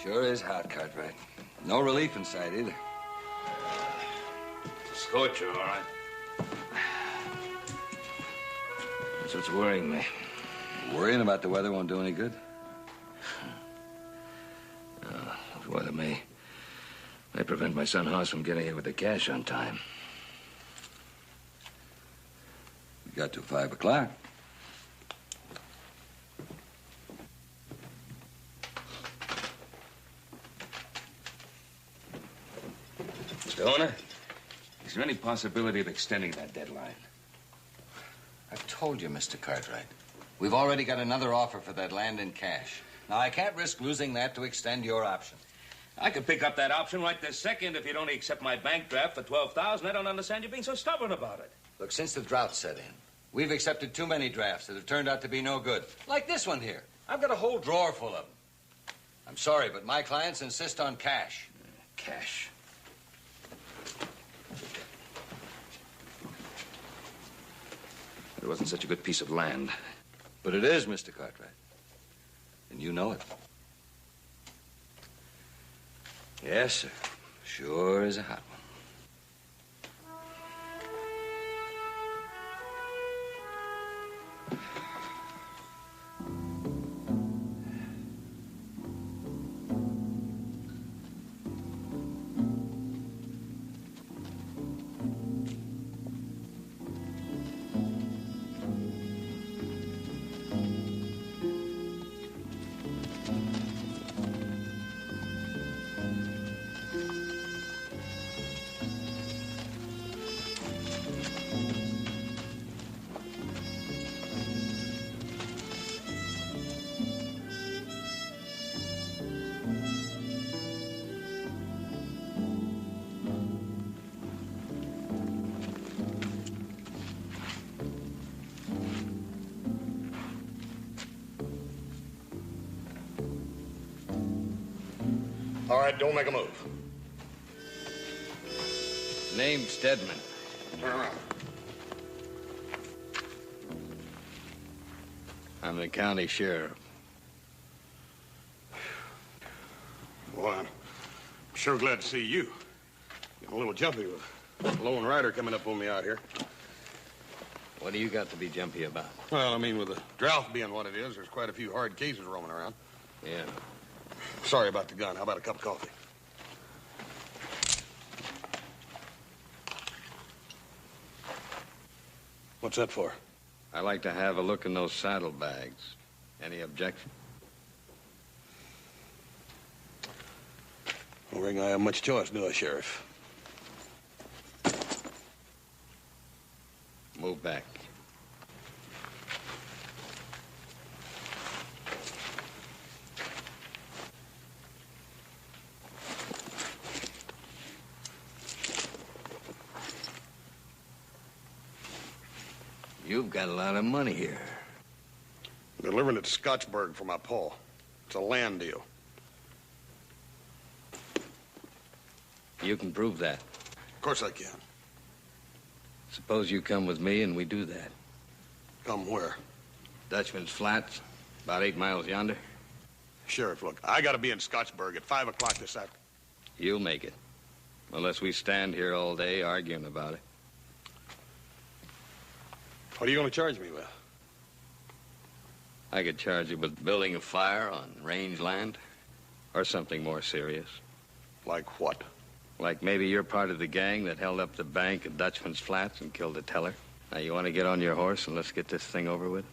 Sure is hot, Cartwright. No relief in sight either. It's a scorcher, all right. That's what's worrying me. Worrying about the weather won't do any good. The weather may prevent my son Hoss from getting here with the cash on time. We got to 5 o'clock. Mr. Owner, is there any possibility of extending that deadline? I've told you, Mr. Cartwright. We've already got another offer for that land in cash. Now, I can't risk losing that to extend your option. I could pick up that option right this second if you'd only accept my bank draft for $12,000. I don't understand you being so stubborn about it. Look, since the drought set in, we've accepted too many drafts that have turned out to be no good. Like this one here. I've got a whole drawer full of them. I'm sorry, but my clients insist on cash. Cash. It wasn't such a good piece of land. But it is, Mr. Cartwright. And you know it. Yes, sir. Sure is a hot one. All right, don't make a move. Name Stedman. Turn around. I'm the county sheriff. Well, I'm sure glad to see you. Getting a little jumpy with a lone rider coming up on me out here. What do you got to be jumpy about? Well, I mean, with the drought being what it is, there's quite a few hard cases roaming around. Yeah. Sorry about the gun. How about a cup of coffee? What's that for? I like to have a look in those saddlebags. Any objection? Don't think I have much choice, do I, Sheriff? Move back. You've got a lot of money here. I'm delivering it to Scottsburg for my pa. It's a land deal. You can prove that. Of course I can. Suppose you come with me and we do that. Come where? Dutchman's Flats, about 8 miles yonder. Sheriff, look, I gotta be in Scottsburg at 5 o'clock this afternoon. You'll make it. Unless we stand here all day arguing about it. What are you gonna charge me with? I could charge you with building a fire on range land. Or something more serious. Like what? Like maybe you're part of the gang that held up the bank at Dutchman's Flats and killed the teller. Now, you want to get on your horse and let's get this thing over with?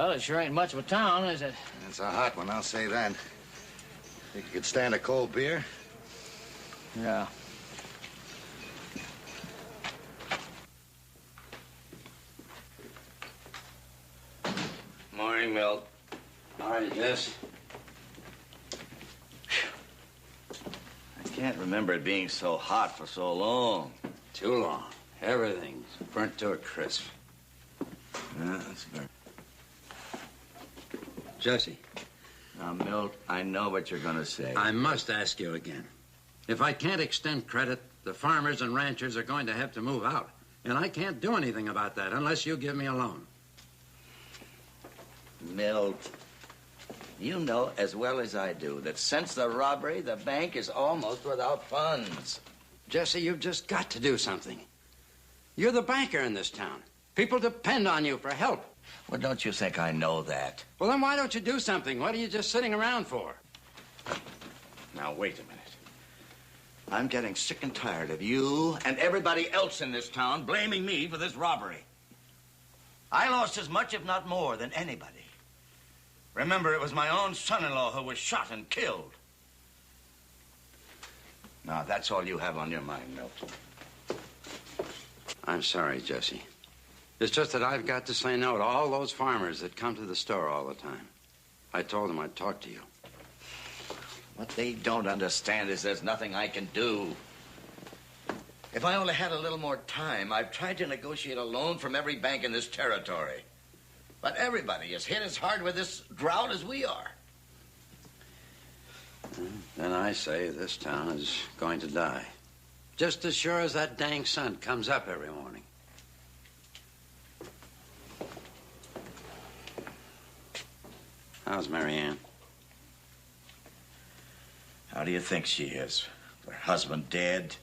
Well, it sure ain't much of a town, is it? It's a hot one, I'll say that. Think you could stand a cold beer? Yeah. Morning, Milt. Morning, Jess. I can't remember it being so hot for so long. Too long. Everything's burnt to a crisp. Yeah, that's very... Jesse, Now, Milt, I know what you're going to say. I must ask you again. If I can't extend credit, the farmers and ranchers are going to have to move out. And I can't do anything about that unless you give me a loan. Milt, you know as well as I do that since the robbery, the bank is almost without funds. Jesse, you've just got to do something. You're the banker in this town. People depend on you for help. Well, don't you think I know that? Well, then why don't you do something? What are you just sitting around for? Now, wait a minute. I'm getting sick and tired of you and everybody else in this town blaming me for this robbery. I lost as much, if not more, than anybody. Remember, it was my own son-in-law who was shot and killed. Now, that's all you have on your mind, Milt. I'm sorry, Jesse. It's just that I've got to say no to all those farmers that come to the store all the time. I told them I'd talk to you. What they don't understand is there's nothing I can do. If I only had a little more time, I've tried to negotiate a loan from every bank in this territory. But everybody is hit as hard with this drought as we are. Then I say this town is going to die. Just as sure as that dang sun comes up every morning. How's Mary Ann? How do you think she is? Her husband dead?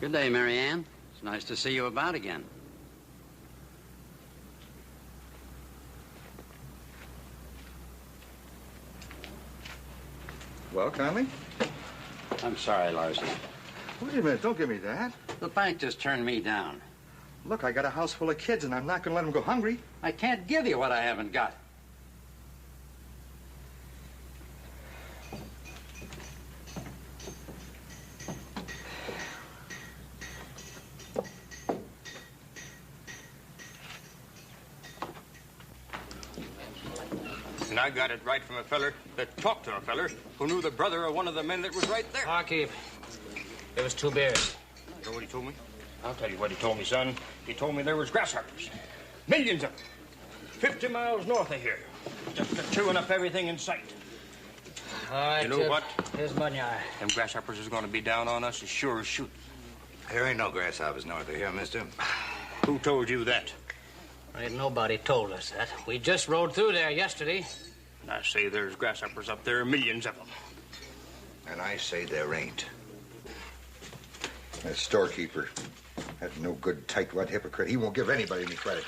Good day, Mary Ann. It's nice to see you about again. Well, Conley? I'm sorry, Larson. Wait a minute, don't give me that. The bank just turned me down. Look, I got a house full of kids, and I'm not going to let them go hungry. I can't give you what I haven't got. And I got it right from a feller that talked to a feller who knew the brother of one of the men that was right there. Barkeep, it was 2 beers. You know what he told me? I'll tell you what he told me, son. He told me there was grasshoppers. Millions of them. 50 miles north of here. Just chewing up everything in sight. All right, You know what? Here's money. Them grasshoppers is going to be down on us as sure as shooting. There ain't no grasshoppers north of here, mister. Who told you that? Ain't nobody told us that. We just rode through there yesterday. And I say there's grasshoppers up there, millions of them. And I say there ain't. That storekeeper, that no good tightwad hypocrite, he won't give anybody any credit.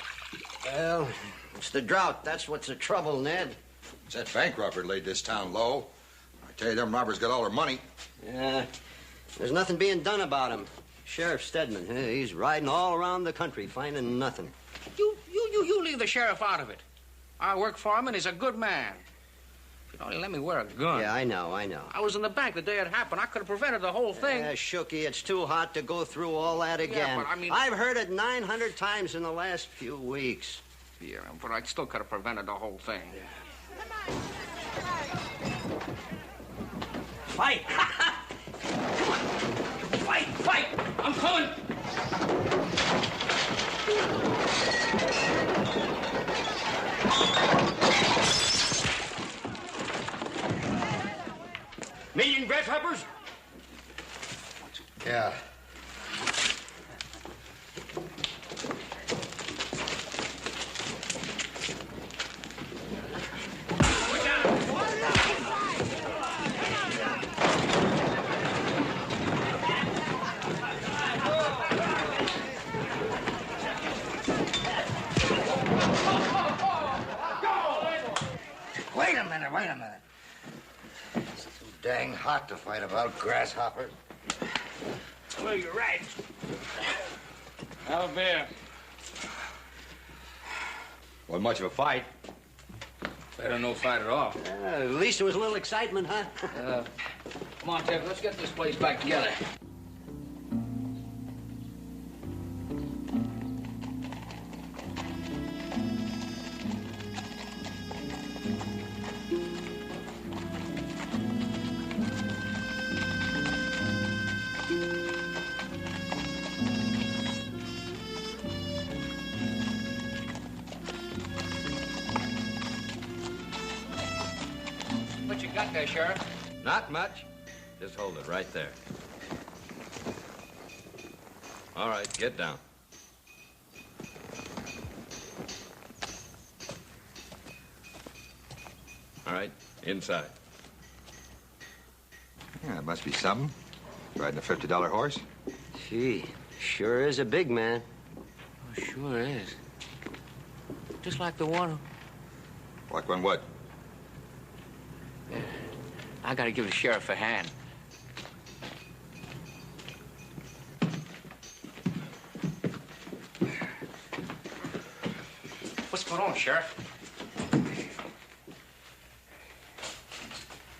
Well, it's the drought. That's what's the trouble, Ned. It's that bank robber laid this town low. I tell you, them robbers got all their money. Yeah, there's nothing being done about him. Sheriff Stedman, he's riding all around the country finding nothing. You leave the sheriff out of it. I work for him, and he's a good man. If you'd only let me wear a gun. Yeah, I know. I was in the bank the day it happened. I could have prevented the whole thing. Yeah, Shooky, it's too hot to go through all that again. Yeah, but I mean... I've heard it 900 times in the last few weeks. Yeah, but I still could have prevented the whole thing. Fight! Come on! Fight! I'm coming! Million grasshoppers? Yeah. minute, wait a minute. It's too dang hot to fight about grasshoppers. Well, you're right. Have a beer. Wasn't much of a fight. Better no fight at all. At least there was a little excitement, huh? Come on, Jeff, let's get this place back together. What you got there, Sheriff? Not much. Just hold it right there. All right, get down. All right, inside. Yeah, it must be something. Riding a $50 horse. Gee, sure is a big man. Oh, sure is. Just like the one. Like one what? I gotta give the sheriff a hand. What's going on, Sheriff?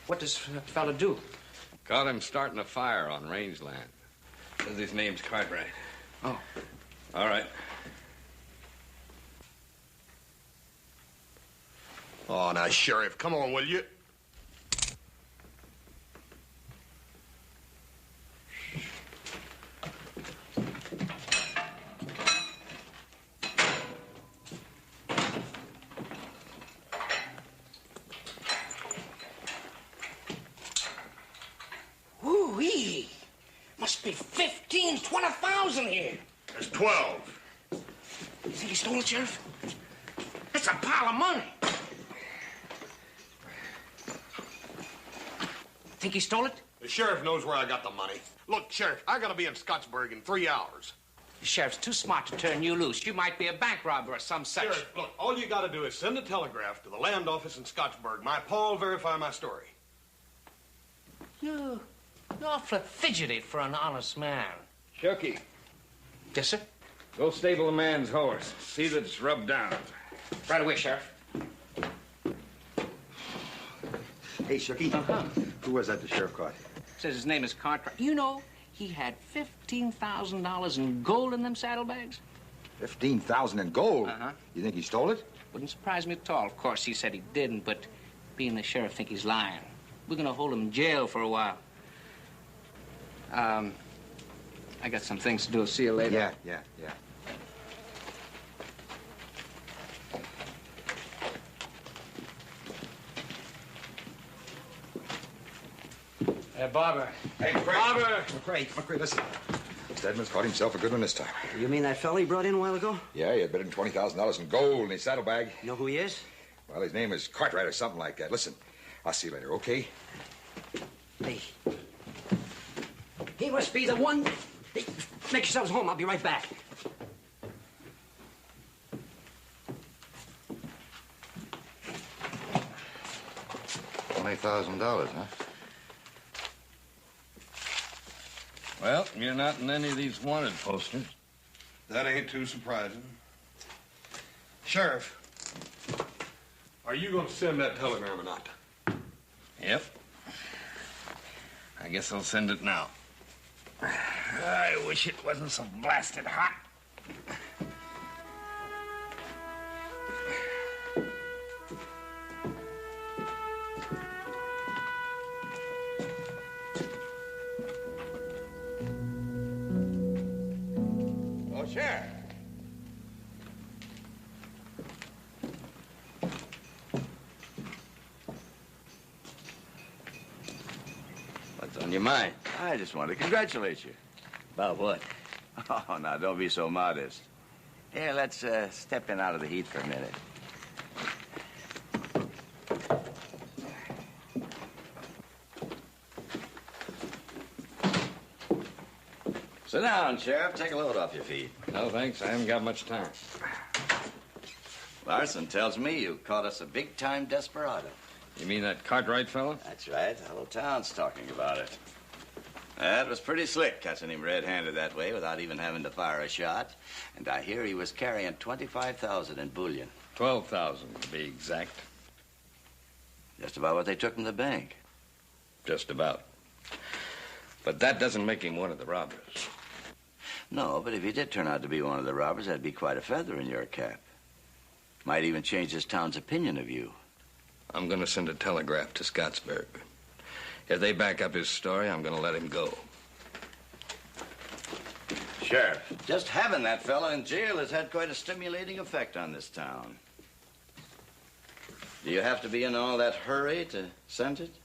What does fella do? Caught him starting a fire on rangeland. Says his name's Cartwright. Oh. All right. Oh, now, Sheriff, come on, will you? Woo-wee! Must be 15, 20,000 here. There's 12. You think he stole it, Sheriff? That's a pile of money. Think he stole it? The sheriff knows where I got the money. Look, Sheriff, I gotta be in Scottsburg in 3 hours. The sheriff's too smart to turn you loose. You might be a bank robber or some such. Sheriff, look, all you gotta do is send a telegraph to the land office in Scottsburg. My pa'll verify my story. You're awfully fidgety for an honest man. Shucky, Yes, sir? go stable a man's horse. See that it's rubbed down. Right away, Sheriff. Hey, Shucky. Who was that the sheriff caught? Says his name is Cartwright. You know, he had $15,000 in gold in them saddlebags. 15,000 in gold. You think he stole it? Wouldn't surprise me at all. Of course, he said he didn't, but being the sheriff, think he's lying. We're gonna hold him in jail for a while. I got some things to do. See you later. Yeah. Barbara. Hey, McCrae. Barbara! McCrae, listen. Stedman's caught himself a good one this time. You mean that fella he brought in a while ago? Yeah, he had bet him $20,000 in gold in his saddlebag. You know who he is? Well, his name is Cartwright or something like that. Listen, I'll see you later, okay? Hey. He must be the one. Hey, make yourselves home. I'll be right back. $20,000, huh? Well, you're not in any of these wanted posters. That ain't too surprising. Sheriff, are you gonna send that telegram or not? Yep. I guess I'll send it now. I wish it wasn't so blasted hot. Oh, Sheriff. What's on your mind? I just want to congratulate you. About what? Oh, now, don't be so modest. Here, let's step in out of the heat for a minute. Sit down, Sheriff. Take a load off your feet. No, thanks. I haven't got much time. Larson tells me you caught us a big-time desperado. You mean that Cartwright fellow? That's right. The whole town's talking about it. That was pretty slick, catching him red-handed that way without even having to fire a shot. And I hear he was carrying 25,000 in bullion. 12,000 to be exact. Just about what they took from the bank. Just about. But that doesn't make him one of the robbers. No, but if he did turn out to be one of the robbers, that'd be quite a feather in your cap. Might even change this town's opinion of you. I'm going to send a telegraph to Scottsburg. If they back up his story, I'm going to let him go. Sheriff, just having that fellow in jail has had quite a stimulating effect on this town. Do you have to be in all that hurry to send it?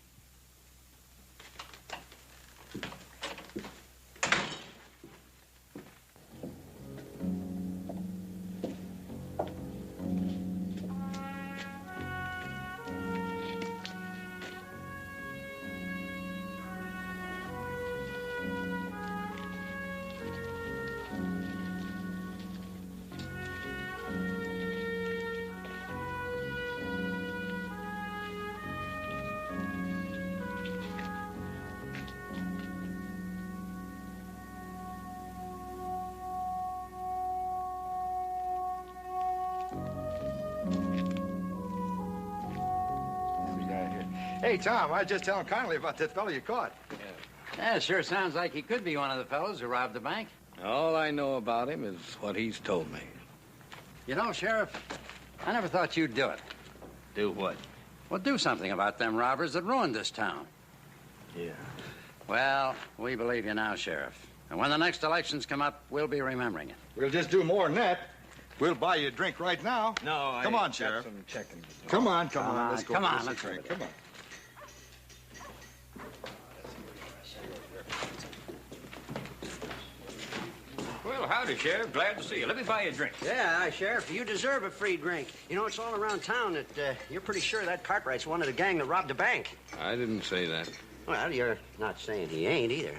Hey, Tom, I was just telling Connolly about that fellow you caught. Yeah, it sure sounds like he could be one of the fellows who robbed the bank. All I know about him is what he's told me. You know, Sheriff, I never thought you'd do it. Do what? Well, do something about them robbers that ruined this town. Yeah. Well, we believe you now, Sheriff. And when the next elections come up, we'll be remembering it. We'll just do more than that. We'll buy you a drink right now. No, Come on, Sheriff. Some checking. Come on. Let's go. Come on, get let's a drink. go. Come on. Well, howdy, Sheriff. Glad to see you. Let me buy you a drink. Yeah, Sheriff, you deserve a free drink. You know, it's all around town that you're pretty sure that Cartwright's one of the gang that robbed the bank. I didn't say that. Well, you're not saying he ain't either.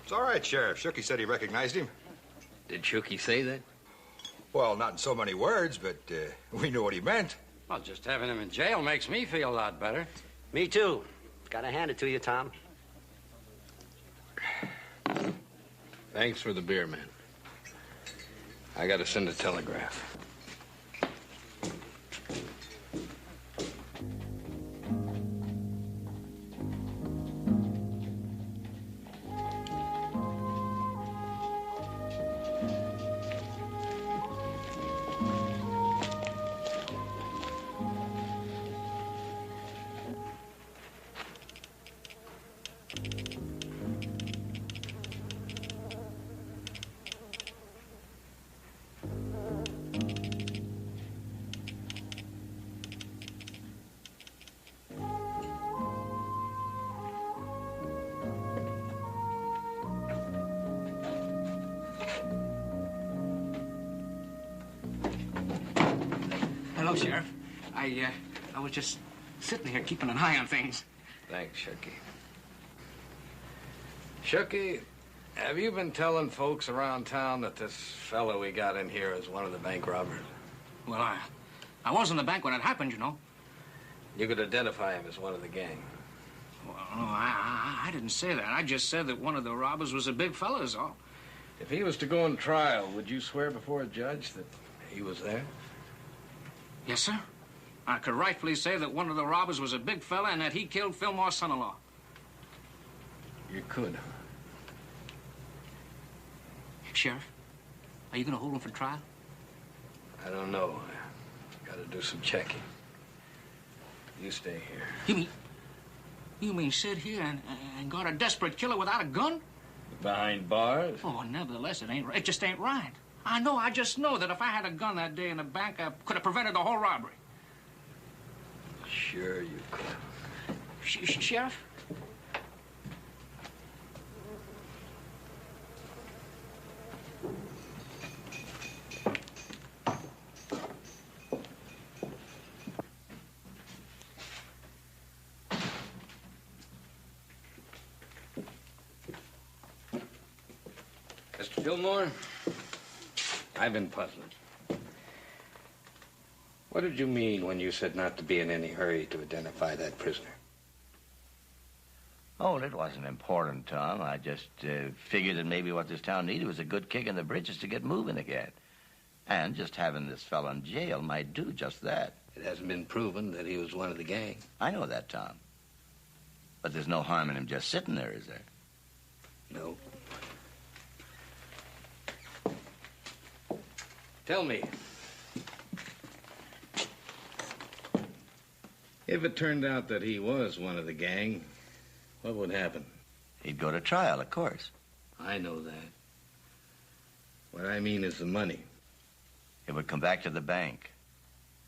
It's all right, Sheriff. Shooky said he recognized him. Did Shooky say that? Well, not in so many words, but we knew what he meant. Well, just having him in jail makes me feel a lot better. Me too. Gotta hand it to you, Tom. Thanks for the beer, man. I got to send a telegraph. Hello, Sheriff. I was just sitting here keeping an eye on things. Thanks, Shooky. Shooky, have you been telling folks around town that this fellow we got in here is one of the bank robbers? Well, I was in the bank when it happened, you know. You could identify him as one of the gang. Well, no, I didn't say that. I just said that one of the robbers was a big fella, is all. If he was to go on trial, would you swear before a judge that he was there? Yes, sir. I could rightfully say that one of the robbers was a big fella and that he killed Fillmore's son-in-law. You could, huh? Sheriff, are you going to hold him for trial? I don't know. I got to do some checking. You stay here. You mean sit here and guard a desperate killer without a gun? Behind bars? Oh, nevertheless, it just ain't right. I just know that if I had a gun that day in the bank, I could have prevented the whole robbery. Sure you could. Sheriff? Mr. Fillmore, I've been puzzling. What did you mean when you said not to be in any hurry to identify that prisoner? Oh, it wasn't important, Tom. I just figured that maybe what this town needed was a good kick in the britches to get moving again. And just having this fellow in jail might do just that. It hasn't been proven that he was one of the gang. I know that, Tom. But there's no harm in him just sitting there, is there? No. Tell me, if it turned out that he was one of the gang, what would happen? He'd go to trial, of course. I know that. What I mean is the money. It would come back to the bank.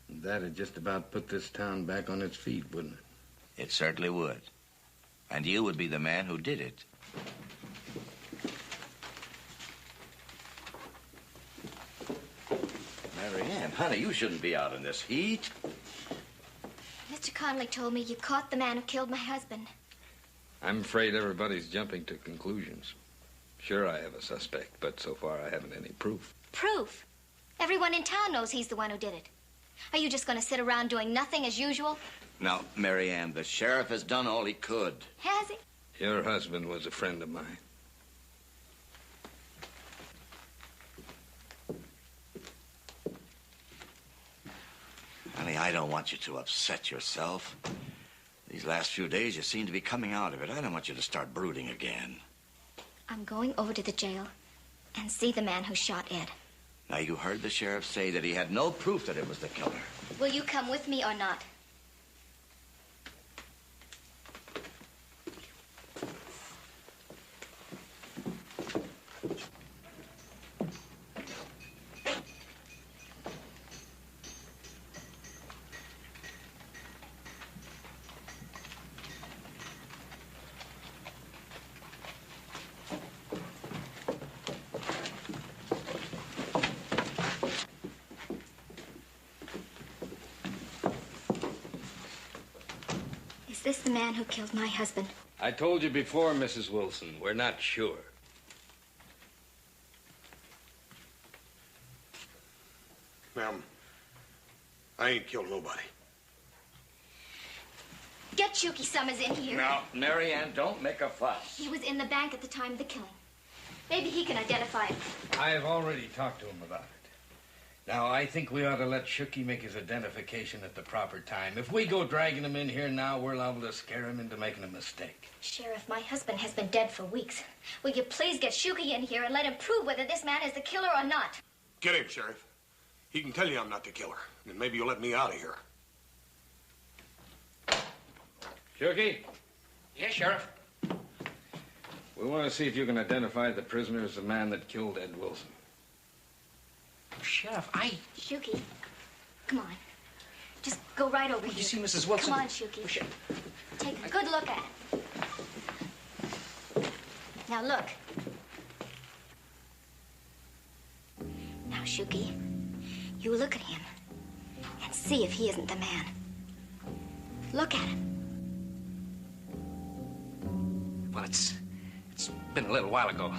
That'd just about put this town back on its feet, wouldn't it? It certainly would. And you would be the man who did it. Marianne, honey, you shouldn't be out in this heat. Mr. Connolly told me you caught the man who killed my husband. I'm afraid everybody's jumping to conclusions. Sure, I have a suspect, but so far I haven't any proof. Proof? Everyone in town knows he's the one who did it. Are you just going to sit around doing nothing as usual? Now, Marianne, the sheriff has done all he could. Has he? Your husband was a friend of mine. Honey, I don't want you to upset yourself. These last few days, you seem to be coming out of it. I don't want you to start brooding again. I'm going over to the jail and see the man who shot Ed. Now, you heard the sheriff say that he had no proof that it was the killer. Will you come with me or not? Is this the man who killed my husband? I told you before, Mrs. Wilson, we're not sure. Ma'am, I ain't killed nobody. Get Shuki Summers in here. Now, Marianne, don't make a fuss. He was in the bank at the time of the killing. Maybe he can identify him. I have already talked to him about it. Now, I think we ought to let Shuki make his identification at the proper time. If we go dragging him in here now, we're liable to scare him into making a mistake. Sheriff, my husband has been dead for weeks. Will you please get Shuki in here and let him prove whether this man is the killer or not? Get him, Sheriff. He can tell you I'm not the killer. And maybe you'll let me out of here. Shuki, Yes, Sheriff. we want to see if you can identify the prisoner as the man that killed Ed Wilson. Sheriff, Shuki, come on. Just go right over here. You see Mrs. Wilson? Come on, Shuki. Take a good look at him. Now, look. Now, Shuki, you look at him and see if he isn't the man. Look at him. Well, it's been a little while ago.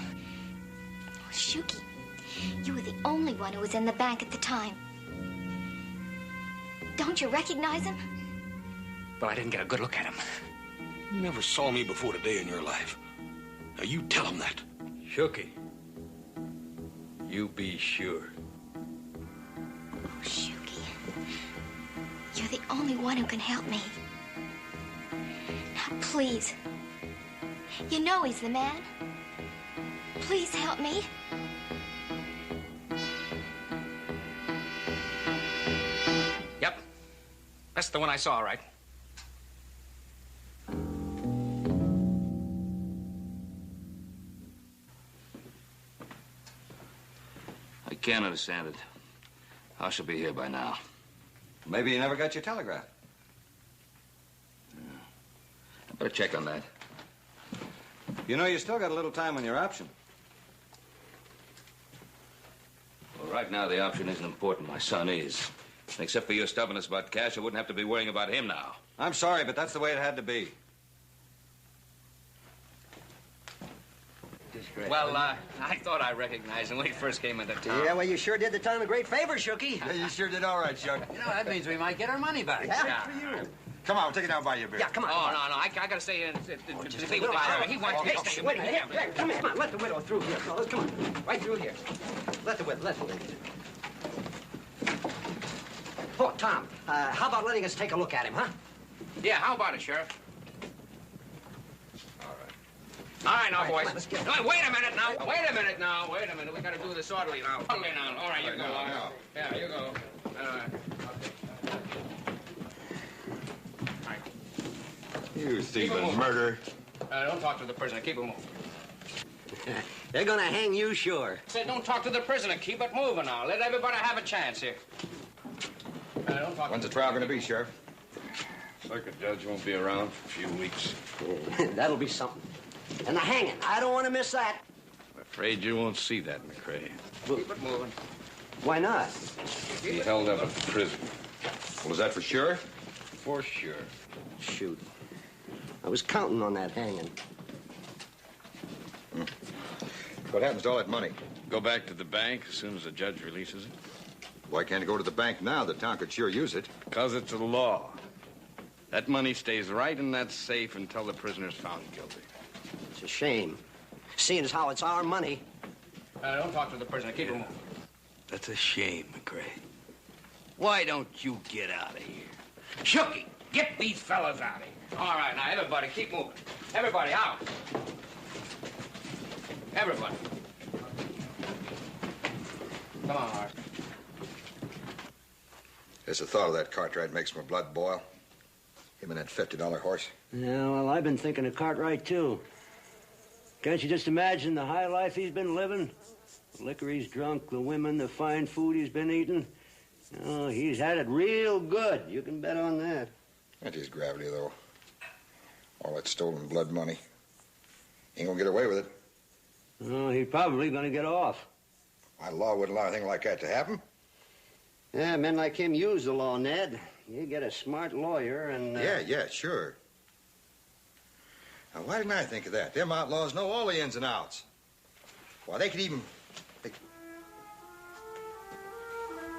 Shuki, you were the only one who was in the bank at the time. Don't you recognize him? Well, I didn't get a good look at him. You never saw me before today in your life. Now, you tell him that. Shuki, you be sure. Oh, Shuki, you're the only one who can help me. Now, please. You know he's the man. Please help me. Yep. That's the one I saw, all right. I can't understand it. I should be here by now. Maybe you never got your telegraph. I better check on that. You know, you still got a little time on your option. Well, right now, the option isn't important. My son is. Except for your stubbornness about cash, I wouldn't have to be worrying about him now. I'm sorry, but that's the way it had to be. Does great. Well, I thought I recognized him when he first came into town. Yeah, well, you sure did the town a great favor, Shooky. Yeah, you sure did all right, Chuck. You know, that means we might get our money back. Yeah, for you. Come on, we'll take it down by your beer. Yeah, come on. Oh, no, I gotta stay here and see what the sheriff. He wants me to stay. Wait a minute. Here, come on. Let the widow through here, fellas. Come on. Right through here. Let the widow. Oh, Tom, how about letting us take a look at him, huh? Yeah, how about it, Sheriff? All right, now, boys. Let's get No, wait a minute now. Wait a minute. We gotta do this orderly now. Orderly now. All right, you go. Yeah, you go. You thieving murderer. Don't talk to the prisoner. Keep it moving. They're gonna hang you, sure. Say, don't talk to the prisoner. Keep it moving now. Let everybody have a chance here. Don't talk. When's the trial going to be, Sheriff? Circuit judge won't be around for a few weeks. That'll be something. And the hanging. I don't want to miss that. I'm afraid you won't see that, McCrae. Keep it moving. Why not? He held up at the prison. Well, is that for sure? For sure. Shoot. I was counting on that hanging. What happens to all that money? Go back to the bank as soon as the judge releases it. Why can't it go to the bank now? The town could sure use it. Because it's a law. That money stays right in that safe until the prisoner's found guilty. It's a shame. Seeing as how it's our money. Don't talk to the prisoner. Keep it moving. That's a shame, McCrae. Why don't you get out of here? Shooky, get these fellas out of here. All right, now, everybody, keep moving. Everybody, out. Everybody. Come on, Art. Just the thought of that Cartwright makes my blood boil. Him and that $50 horse. Yeah, well, I've been thinking of Cartwright, too. Can't you just imagine the high life he's been living? The liquor he's drunk, the women, the fine food he's been eating. Oh, he's had it real good. You can bet on that. That is gravity, though. All that stolen blood money. Ain't gonna get away with it. Oh, he's probably gonna get off. My law wouldn't allow anything like that to happen. Yeah, men like him use the law, Ned. You get a smart lawyer and... Yeah, sure. Now, why didn't I think of that? Them outlaws know all the ins and outs. Why, they could even...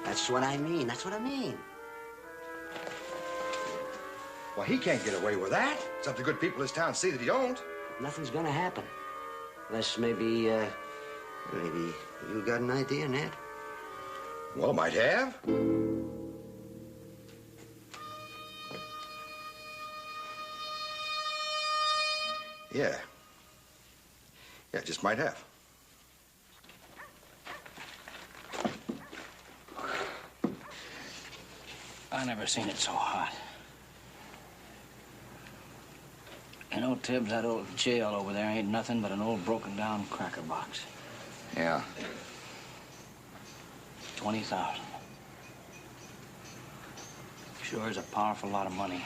That's what I mean. Well, he can't get away with that. It's up to good people in this town to see that he don't. Nothing's gonna happen. Unless maybe you got an idea, Ned? Well, might have. Yeah. Yeah, just might have. I never seen it so hot. You know, Tibbs, that old jail over there ain't nothing but an old broken-down cracker box. Yeah. 20,000. Sure is a powerful lot of money.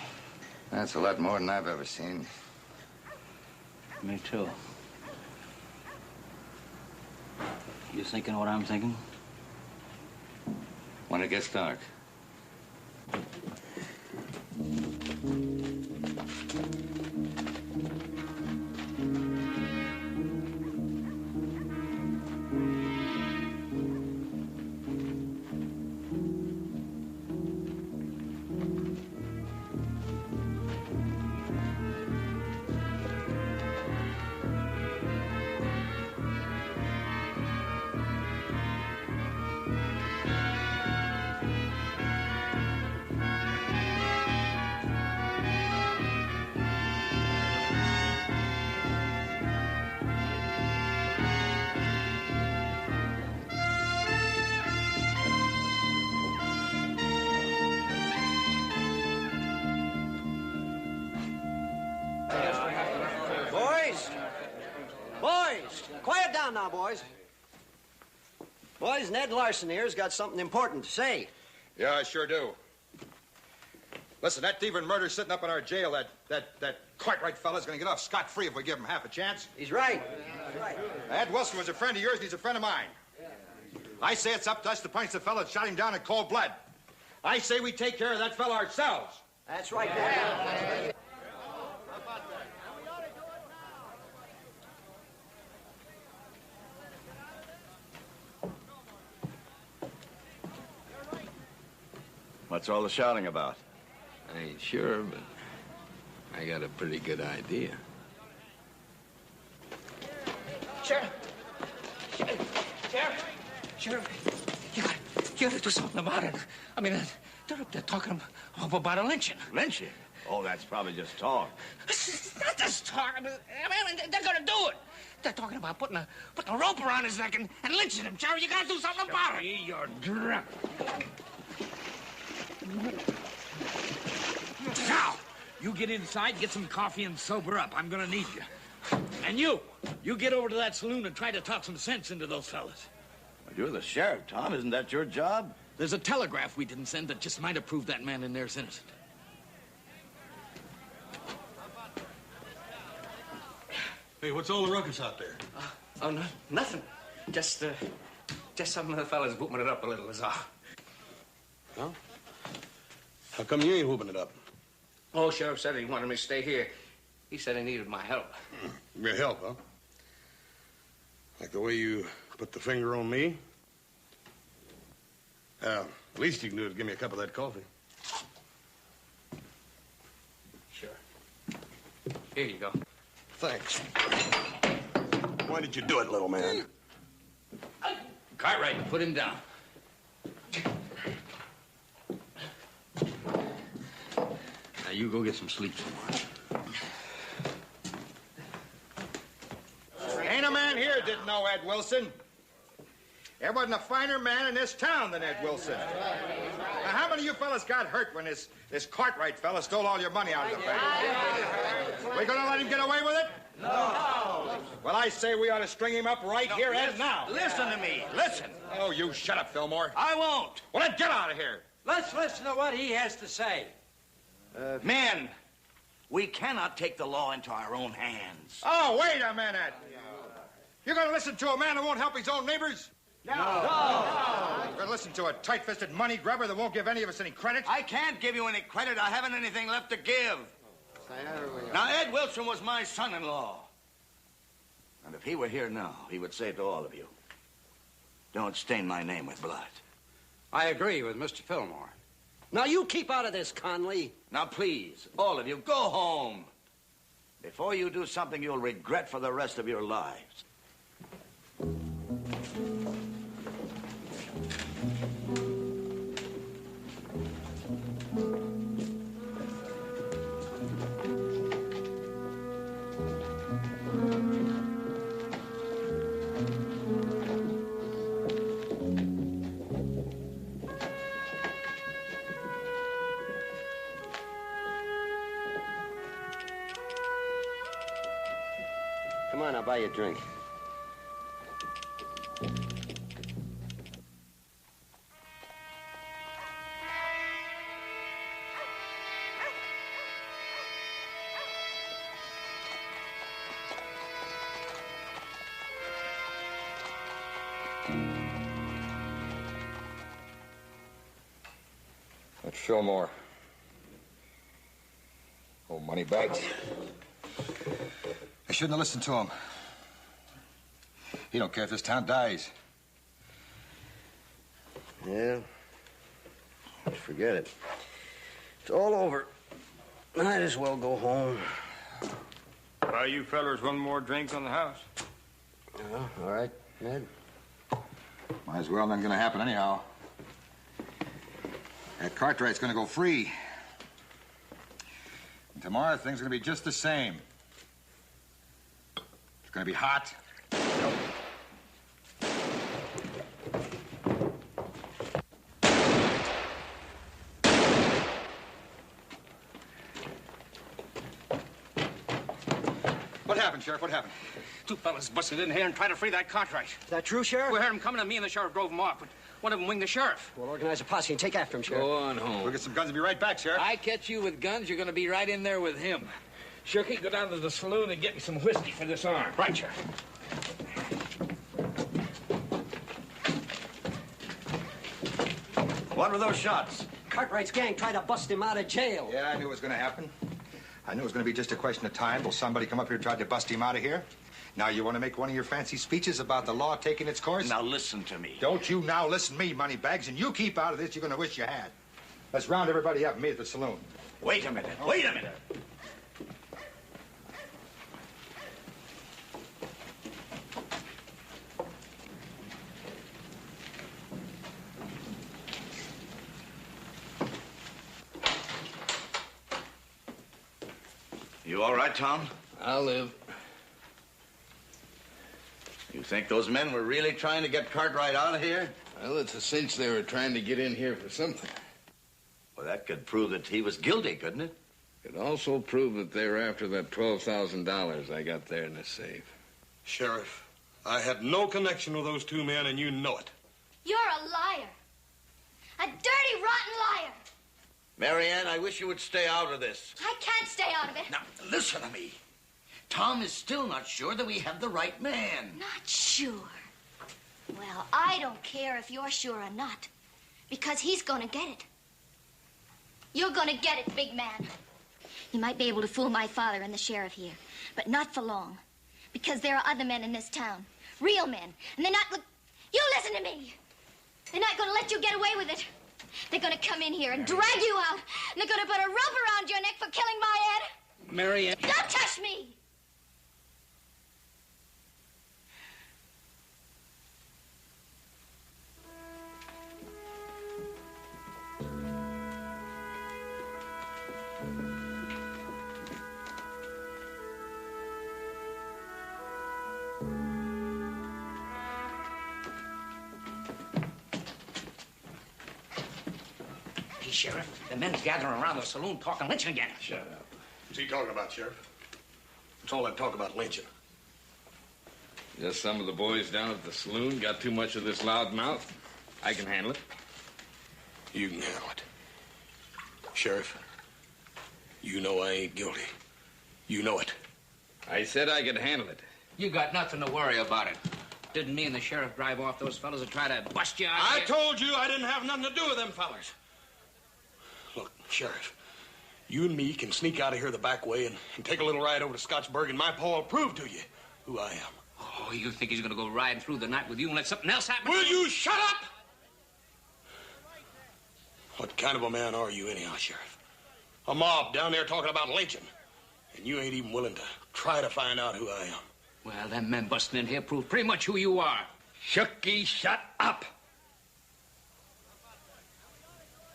That's a lot more than I've ever seen. Me too. You thinking what I'm thinking? When it gets dark. Boys! Quiet down now, boys. Boys, Ned Larson here's got something important to say. Yeah, I sure do. Listen, that thieving murder's sitting up in our jail. That Cartwright fella's gonna get off scot-free if we give him half a chance. He's right. He's right. Ed Wilson was a friend of yours, and he's a friend of mine. I say it's up to us to punish the fella that shot him down in cold blood. I say we take care of that fella ourselves. That's right, Ned. What's all the shouting about? I ain't sure, but I got a pretty good idea. Sheriff! Sheriff! You gotta do something about it. I mean, they're up there talking about a lynching. Lynching? Oh, that's probably just talk. It's not just talking. I mean, they're gonna do it. They're talking about putting a rope around his neck and lynching him. Sheriff, you gotta do something about it. You're drunk. Now, you get inside, get some coffee, and sober up. I'm gonna need you. And you get over to that saloon and try to talk some sense into those fellas. Well, you're the sheriff, Tom. Isn't that your job? There's a telegraph we didn't send that just might have proved that man in there's innocent. Hey, what's all the ruckus out there? Oh, no, nothing. Just some of the fellas whooping it up a little is all. Well, how come you ain't whooping it up? Oh, Sheriff said he wanted me to stay here. He said he needed my help. Your help, huh? Like the way you put the finger on me? Least you can do is give me a cup of that coffee. Sure. Here you go. Thanks. Why did you do it, little man? Cartwright, put him down. Now, you go get some sleep somewhere. Ain't a man here didn't know Ed Wilson. There wasn't a finer man in this town than Ed Wilson. Now, how many of you fellas got hurt when this Cartwright fella stole all your money out of the bank? We gonna let him get away with it? No. Well, I say we ought to string him up right here and now. Listen to me. Listen. Oh, you shut up, Fillmore. I won't. Well, then get out of here. Let's listen to what he has to say. Men, we cannot take the law into our own hands. Oh, wait a minute. You're gonna listen to a man who won't help his own neighbors? No. You're gonna listen to a tight-fisted money grubber that won't give any of us any credit? I can't give you any credit. I haven't anything left to give. Now, Ed Wilson was my son-in-law. And if he were here now, he would say to all of you, don't stain my name with blood. I agree with Mr. Fillmore. Now, you keep out of this, Conley. Now, please, all of you, go home. Before you do something you'll regret for the rest of your lives. Come on, I'll buy you a drink. That's Fillmore. Oh, money bags. I shouldn't have listened to him. He don't care if this town dies. Yeah. Forget it. It's all over. Might as well go home. Buy you fellers one more drink on the house. Yeah, all right, Ned. Might as well. Nothing gonna happen anyhow. That Cartwright's gonna go free. And tomorrow things are gonna be just the same. It's gonna be hot. What happened, Sheriff? What happened? Two fellas busted in here and tried to free that Cartwright. Is that true, Sheriff? We heard them coming, and me and the sheriff drove them off, but one of them winged the sheriff. We'll organize a posse and take after him, Sheriff. Go on home. We'll get some guns and be right back, Sheriff. I catch you with guns, you're going to be right in there with him. Shirky, go down to the saloon and get me some whiskey for this arm. Right, Sheriff. What were those shots? Cartwright's gang tried to bust him out of jail. Yeah, I knew it was gonna happen. I knew it was gonna be just a question of time till somebody come up here and tried to bust him out of here. Now you want to make one of your fancy speeches about the law taking its course? Now listen to me. Don't you now listen to me, Moneybags, and you keep out of this. You're gonna wish you had. Let's round everybody up and meet at the saloon. Wait a minute. Wait a minute. You all right, Tom? I'll live. You think those men were really trying to get Cartwright out of here? Well, it's a cinch they were trying to get in here for something. Well, that could prove that he was guilty, couldn't it? It also proved that they were after that $12,000 I got there in the safe. Sheriff, I had no connection with those two men, and you know it. You're a liar. A dirty, rotten liar. Marianne, I wish you would stay out of this. I can't stay out of it. Now, listen to me. Tom is still not sure that we have the right man. Not sure. Well, I don't care if you're sure or not, because he's gonna get it. You're gonna get it, big man. You might be able to fool my father and the sheriff here, but not for long, because there are other men in this town, real men, and they're not... You listen to me. They're not gonna let you get away with it. They're gonna come in here and drag you out, and they're gonna put a rope around your neck for killing my Ed. Marianne. Don't touch me! Hey, Sheriff, the men's gathering around the saloon talking lynching again. Shut up. What's he talking about, Sheriff? What's all that talk about lynching? Just some of the boys down at the saloon got too much of this loud mouth. I can handle it. You can handle it. Sheriff, you know I ain't guilty. You know it. I said I could handle it. You got nothing to worry about it. Didn't me and the sheriff drive off those fellas that try to bust you out I here? told you I didn't have nothing to do with them fellas. Look, Sheriff, you and me can sneak out of here the back way and take a little ride over to Scottsburg, and my pa will prove to you who I am. Oh, you think he's gonna go riding through the night with you and let something else happen? Will you shut up? What kind of a man are you anyhow, Sheriff? A mob down there talking about lynching, and you ain't even willing to try to find out who I am. Well, them men busting in here prove pretty much who you are. Shooky, shut up!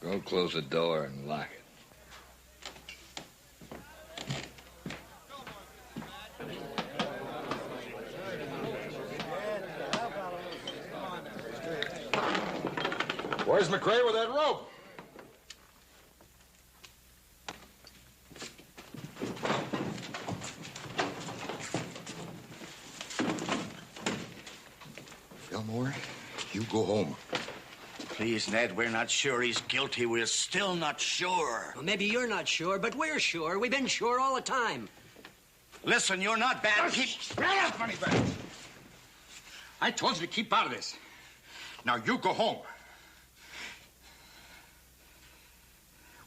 Go close the door and lock it. Where's McRae with that rope? Fillmore, you go home. Please, Ned, we're not sure he's guilty. We're still not sure. Well, maybe you're not sure, but we're sure. We've been sure all the time. Listen, you're not bad. Shut up, Moneybag. I told you to keep out of this. Now, you go home.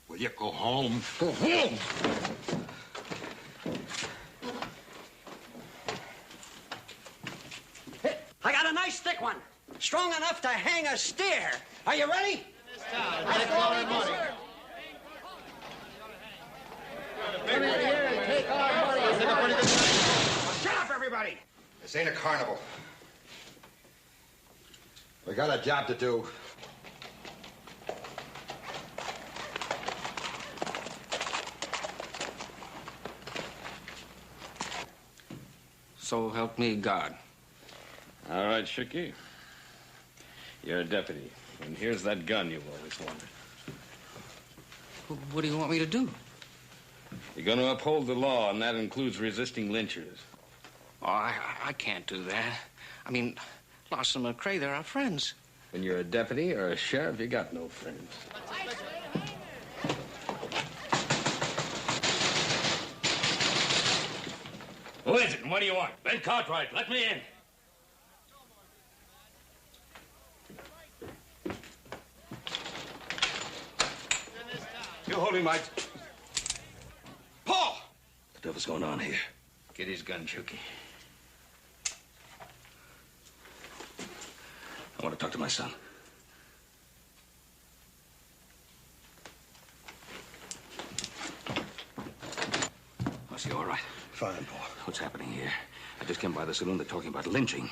Will you go home? Go home! I got a nice thick one. Strong enough to hang a steer. Are you ready? Take all our money. Shut up, everybody! This ain't a carnival. We got a job to do. So help me God. All right, Shooky. You're a deputy, and here's that gun you've always wanted. What do you want me to do? You're going to uphold the law, and that includes resisting lynchers. Oh, I can't do that. I mean, Lawson and McRae, they're our friends. When you're a deputy or a sheriff, you got no friends. Who is it, and what do you want? Ben Cartwright, let me in. You hold him, Mike. Paul! What the devil's going on here? Get his gun, Shooky. I want to talk to my son. You all right? Fine, Paul. What's happening here? I just came by the saloon. They're talking about lynching.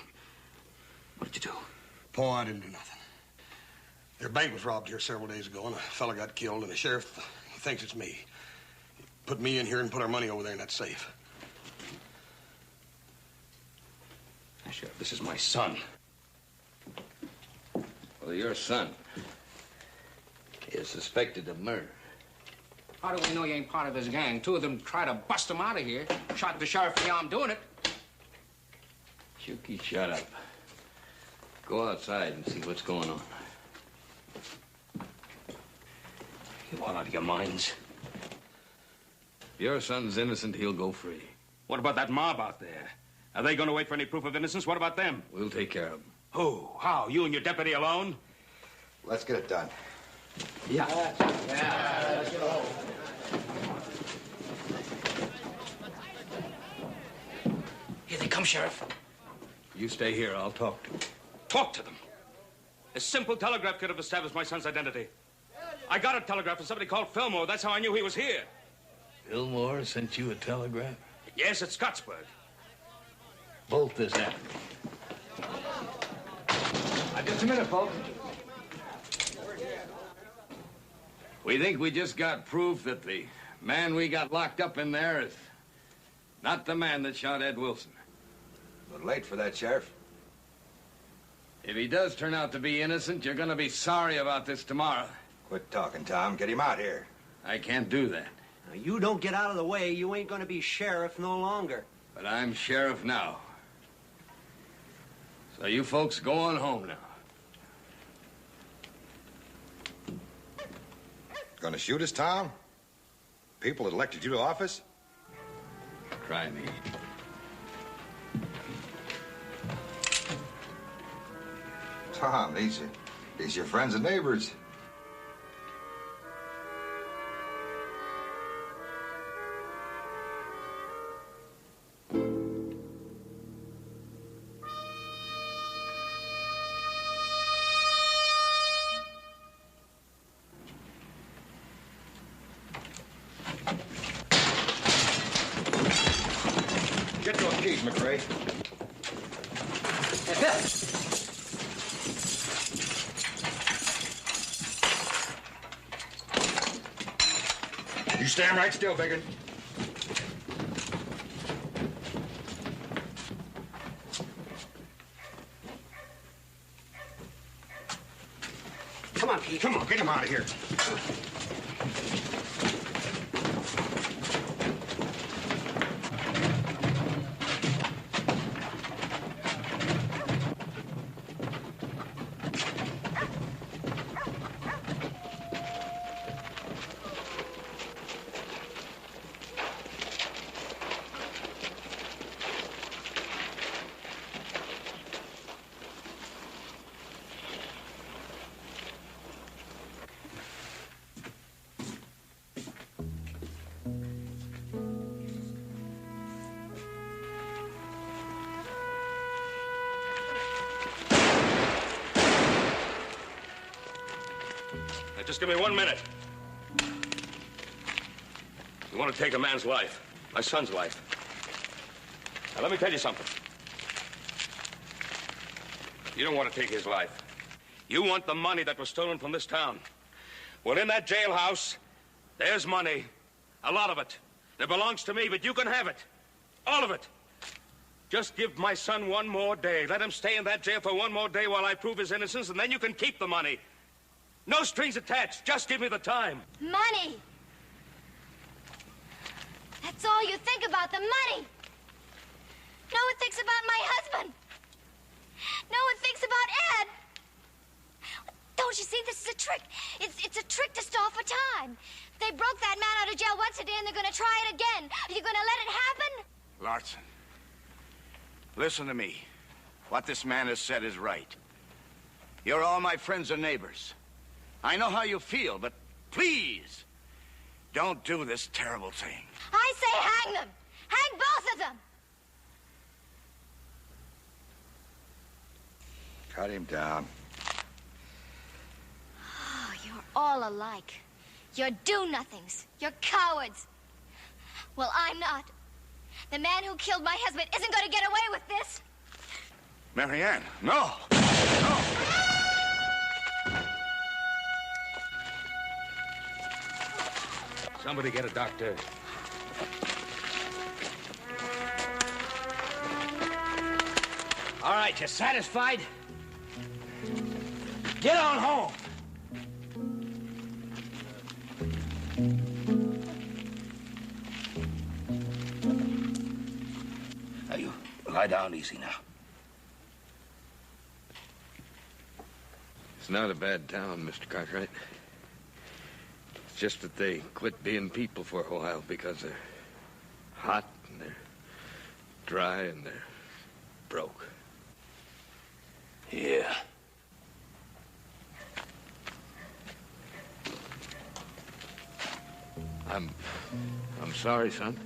What did you do? Paul, I didn't do nothing. Their bank was robbed here several days ago, and a fella got killed, and the sheriff, he thinks it's me. He put me in here and put our money over there in that safe. Now, Sheriff, this is my son. Well, your son is suspected of murder. How do we know you ain't part of his gang? Two of them tried to bust him out of here. Shot the sheriff in the arm doing it. Shuki, shut up. Go outside and see what's going on. You all out of your minds. If your son's innocent, he'll go free. What about that mob out there? Are they going to wait for any proof of innocence? What about them? We'll take care of them. Who? How? You and your deputy alone? Let's get it done. Yeah. Let's go. Here they come, Sheriff. You stay here. I'll talk to them. Talk to them. A simple telegraph could have established my son's identity. I got a telegraph from somebody called Fillmore. That's how I knew he was here. Fillmore sent you a telegram? Yes, at Scottsburg. Bolt this after me. Just a minute, folks. We think we just got proof that the man we got locked up in there is not the man that shot Ed Wilson. But late for that, Sheriff. If he does turn out to be innocent, you're gonna be sorry about this tomorrow. Quit talking, Tom. Get him out here. I can't do that. Now, you don't get out of the way, you ain't gonna be sheriff no longer. But I'm sheriff now. So you folks go on home now. Gonna shoot us, Tom? People elected you to office? Try me. Tom, these your friends and neighbors. Get those keys, McRae. You stand right still, Biggin. Come on, Pete. Come on, get him out of here. Just give me 1 minute. You want to take a man's life, my son's life. Now, let me tell you something. You don't want to take his life. You want the money that was stolen from this town. Well, in that jailhouse, there's money. A lot of it. It belongs to me, but you can have it. All of it. Just give my son 1 more day. Let him stay in that jail for 1 more day while I prove his innocence, and then you can keep the money. No strings attached. Just give me the time. Money. That's all you think about, the money. No one thinks about my husband. No one thinks about Ed. Don't you see, this is a trick. It's a trick to stall for time. They broke that man out of jail once a day, and they're going to try it again. Are you going to let it happen? Larson, listen to me. What this man has said is right. You're all my friends and neighbors. I know how you feel, but please, don't do this terrible thing. I say hang them. Hang both of them. Cut him down. Oh, you're all alike. You're do-nothings. You're cowards. Well, I'm not. The man who killed my husband isn't going to get away with this. Marianne, no! No! Somebody get a doctor. All right, you satisfied? Get on home. Now, you lie down easy now. It's not a bad town, Mr. Cartwright. It's just that they quit being people for a while because they're hot and they're dry and they're broke. Yeah. I'm sorry, son.